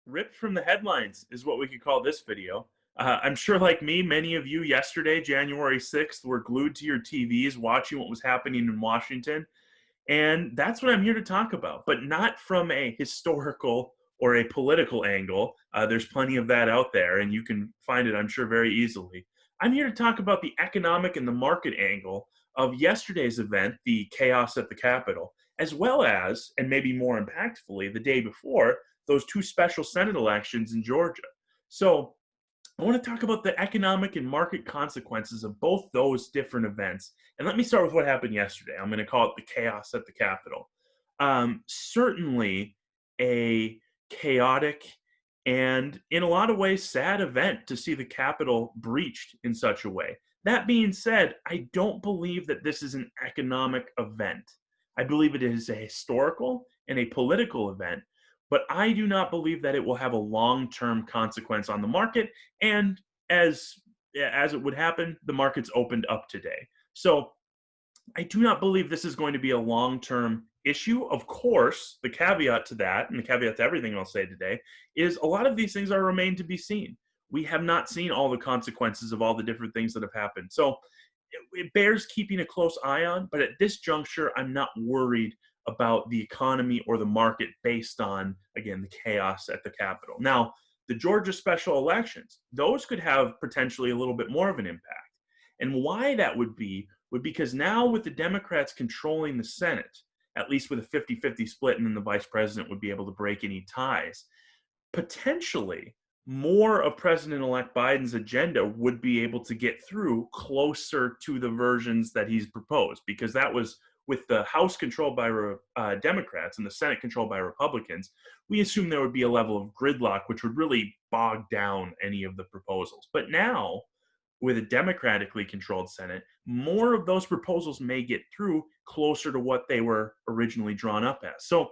Ripped from the headlines is what we could call this video. I'm sure, like me, many of you yesterday, January 6th, were glued to your TVs watching what was happening in Washington. And that's what I'm here to talk about, but not from a historical or a political angle. There's plenty of that out there, and you can find it, I'm sure, very easily. I'm here to talk about the economic and the market angle of yesterday's event, the chaos at the Capitol, as well as, and maybe more impactfully, the day before, those two special Senate elections in Georgia. So I want to talk about the economic and market consequences of both those different events. And let me start with what happened yesterday. I'm going to call it the chaos at the Capitol. Certainly a chaotic and, in a lot of ways, sad event to see the Capitol breached in such a way. That being said, I don't believe that this is an economic event. I believe it is a historical and a political event, but I do not believe that it will have a long-term consequence on the market. And as it would happen, the markets opened up today. So I do not believe this is going to be a long-term issue. Of course, the caveat to that, and the caveat to everything I'll say today, is a lot of these things are remain to be seen. We have not seen all the consequences of all the different things that have happened. So it bears keeping a close eye on, but at this juncture, I'm not worried about the economy or the market based on, again, the chaos at the Capitol. Now, the Georgia special elections, those could have potentially a little bit more of an impact. And why that would be because now with the Democrats controlling the Senate, at least with a 50-50 split, and then the vice president would be able to break any ties, potentially more of President-elect Biden's agenda would be able to get through closer to the versions that he's proposed, because that was with the House controlled by Democrats and the Senate controlled by Republicans. We assumed there would be a level of gridlock, which would really bog down any of the proposals. But now, with a democratically controlled Senate, more of those proposals may get through closer to what they were originally drawn up as. So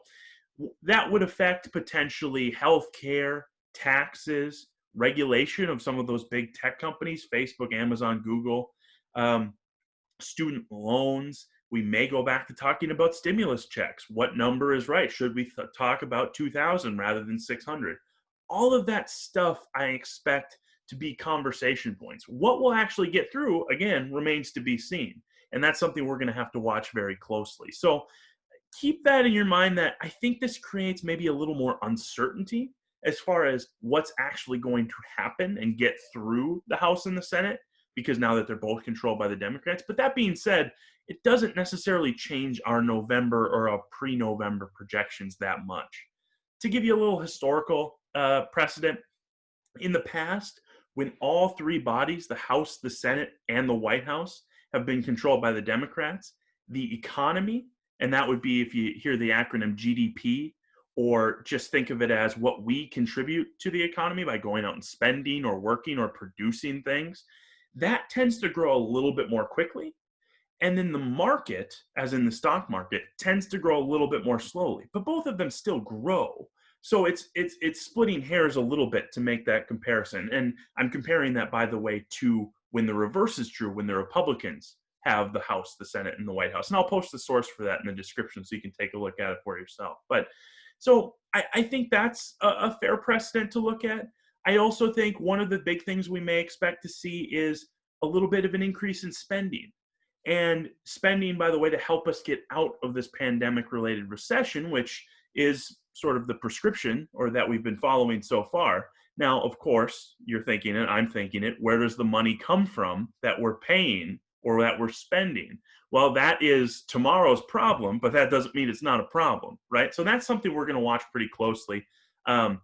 that would affect potentially healthcare, taxes, regulation of some of those big tech companies, Facebook, Amazon, Google, student loans. We may go back to talking about stimulus checks. What number is right? Should we talk about 2,000 rather than 600? All of that stuff I expect to be conversation points. What will actually get through, again, remains to be seen. And that's something we're going to have to watch very closely. So keep that in your mind, that I think this creates maybe a little more uncertainty as far as what's actually going to happen and get through the House and the Senate, because now that they're both controlled by the Democrats. But that being said, it doesn't necessarily change our November or our pre-November projections that much. To give you a little historical precedent, in the past, when all three bodies, the House, the Senate, and the White House, have been controlled by the Democrats, the economy, and that would be if you hear the acronym GDP, or just think of it as what we contribute to the economy by going out and spending or working or producing things, that tends to grow a little bit more quickly. And then the market, as in the stock market, tends to grow a little bit more slowly. But both of them still grow. So it's splitting hairs a little bit to make that comparison. And I'm comparing that, by the way, to when the reverse is true, when the Republicans have the House, the Senate, and the White House. And I'll post the source for that in the description so you can take a look at it for yourself. But so I think that's a fair precedent to look at. I also think one of the big things we may expect to see is a little bit of an increase in spending. And spending, by the way, to help us get out of this pandemic-related recession, which is sort of the prescription, or that we've been following so far. Now, of course, you're thinking it, I'm thinking it, where does the money come from that we're paying or that we're spending? Well, that is tomorrow's problem, but that doesn't mean it's not a problem, right? So that's something we're going to watch pretty closely. I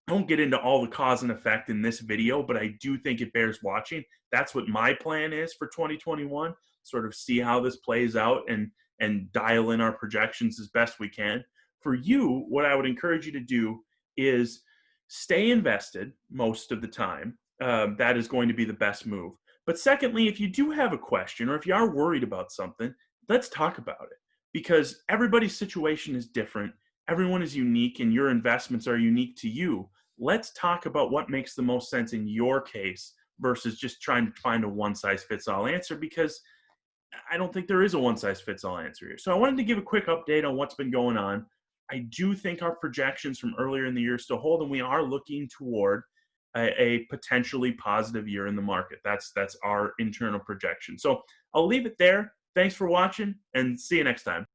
won't get into all the cause and effect in this video, but I do think it bears watching. That's what my plan is for 2021, sort of see how this plays out and dial in our projections as best we can. For you, what I would encourage you to do is stay invested most of the time. That is going to be the best move. But secondly, if you do have a question or if you are worried about something, let's talk about it, because everybody's situation is different. Everyone is unique, and your investments are unique to you. Let's talk about what makes the most sense in your case versus just trying to find a one-size-fits-all answer, because I don't think there is a one-size-fits-all answer here. So I wanted to give a quick update on what's been going on. I do think our projections from earlier in the year still hold, and we are looking toward a potentially positive year in the market. That's our internal projection. So I'll leave it there. Thanks for watching, and see you next time.